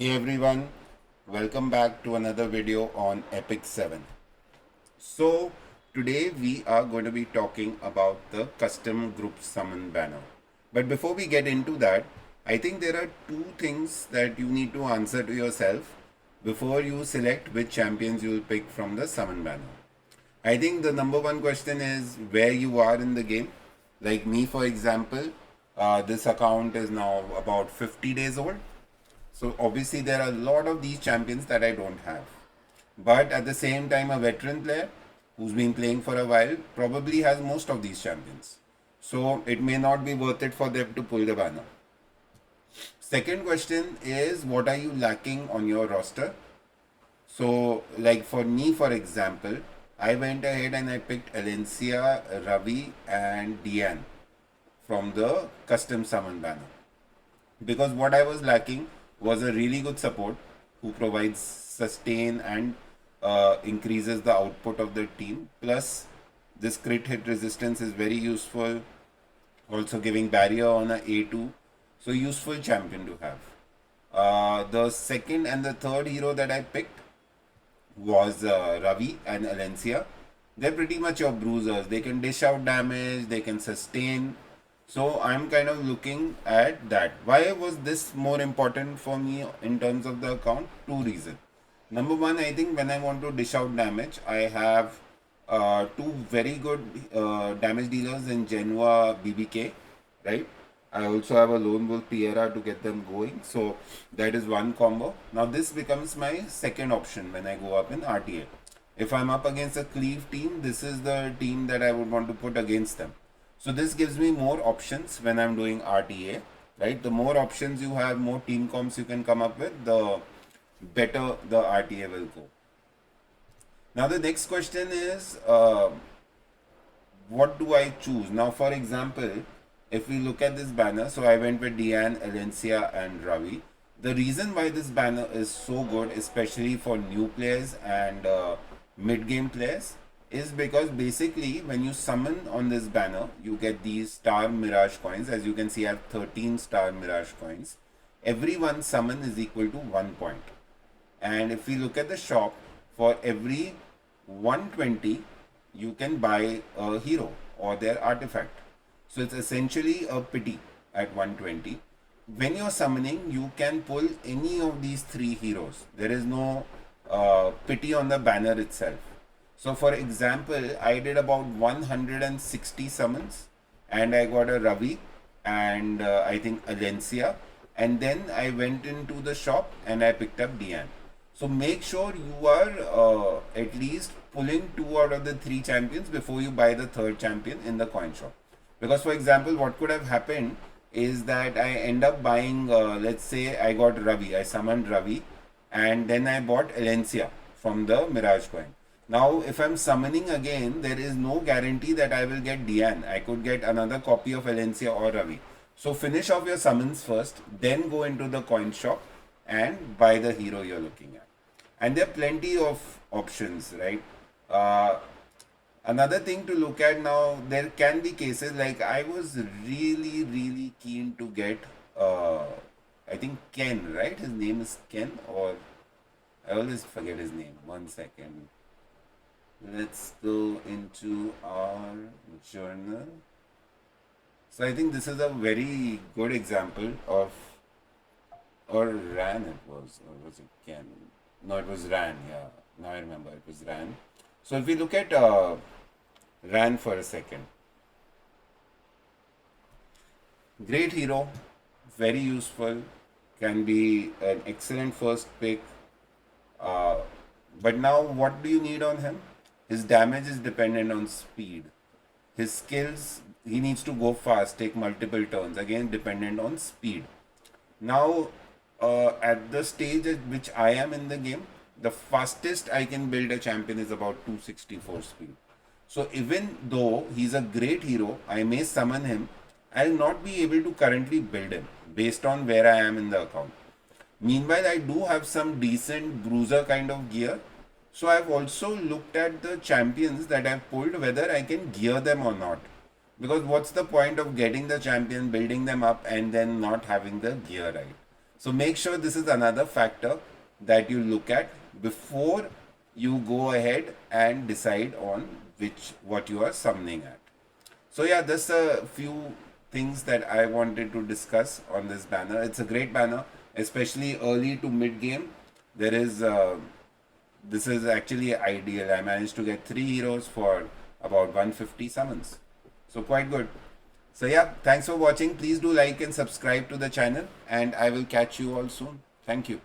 Hey everyone, welcome back to another video on Epic 7. So, today we are going to be talking about the custom group summon banner. But before we get into that, I think there are two things that you need to answer to yourself before you select which champions you will pick from the summon banner. I think the number one question is where you are in the game. Like me, for example, this account is now about 50 days old. So obviously there are a lot of these champions that I don't have. But at the same time, a veteran player who's been playing for a while probably has most of these champions. So it may not be worth it for them to pull the banner. Second question is what are you lacking on your roster? So like for me, for example, I went ahead and I picked Alencia, Ravi and Diane from the custom summon banner. Because what I was lacking was a really good support who provides sustain and increases the output of the team. Plus, this crit hit resistance is very useful, also giving barrier on a A2. So, useful champion to have. The second and the third hero that I picked was Ravi and Alencia. They're pretty much your bruisers. They can dish out damage, they can sustain. So I'm kind of looking at that. Why was this more important for me in terms of the account? Two reasons. Number one, I think when I want to dish out damage, I have two very good damage dealers in Genua BBK, right? I also have a Lone Wolf Piera to get them going. So that is one combo. Now this becomes my second option when I go up in RTA. If I'm up against a Cleave team, this is the team that I would want to put against them. So this gives me more options when I'm doing RTA, right? The more options you have, more team comps you can come up with, the better the RTA will go. Now the next question is, what do I choose? Now, for example, if we look at this banner, so I went with Diane, Alencia, and Ravi. The reason why this banner is so good, especially for new players and mid-game players, is because basically when you summon on this banner, you get these star mirage coins. As you can see, I have 13 star mirage coins. Every one summon is equal to 1 point. And if we look at the shop, for every 120, you can buy a hero or their artifact. So it's essentially a pity at 120. When you're summoning, you can pull any of these three heroes. There is no pity on the banner itself. So for example, I did about 160 summons and I got a Ravi and I think Alencia, and then I went into the shop and I picked up Diane. So make sure you are at least pulling two out of the three champions before you buy the third champion in the coin shop. Because for example, what could have happened is that I end up buying, let's say I got Ravi, I summoned Ravi, and then I bought Alencia from the Mirage coin. Now, if I'm summoning again, there is no guarantee that I will get Diane. I could get another copy of Alencia or Ravi. So finish off your summons first, then go into the coin shop and buy the hero you're looking at. And there are plenty of options, right? Uh, Another thing to look at now, there can be cases like I was really keen to get, I think Ken, right? His name is Ken, or I always forget his name. One second. Let's go into our journal. So I think this is a very good example of, or Ran it was, or was it Ken? No, it was Ran, yeah. Now I remember it was Ran. So if we look at Ran for a second, great hero, very useful, can be an excellent first pick. Uh, but now, what do you need on him? His damage is dependent on speed. His skills, he needs to go fast, take multiple turns, again, dependent on speed. Now, at the stage at which I am in the game, the fastest I can build a champion is about 264 speed. So even though he's a great hero, I may summon him, I'll not be able to currently build him based on where I am in the account. Meanwhile, I do have some decent bruiser kind of gear. So I've also looked at the champions that I've pulled, whether I can gear them or not. Because what's the point of getting the champion, building them up, and then not having the gear right? So make sure this is another factor that you look at before you go ahead and decide on what you are summoning at. So yeah, there's a few things that I wanted to discuss on this banner. It's a great banner, especially early to mid game. There is this is actually ideal. I managed to get 3 heroes for about 150 summons, so quite good. So yeah, thanks for watching. Please do like and subscribe to the channel, and I will catch you all soon. Thank you.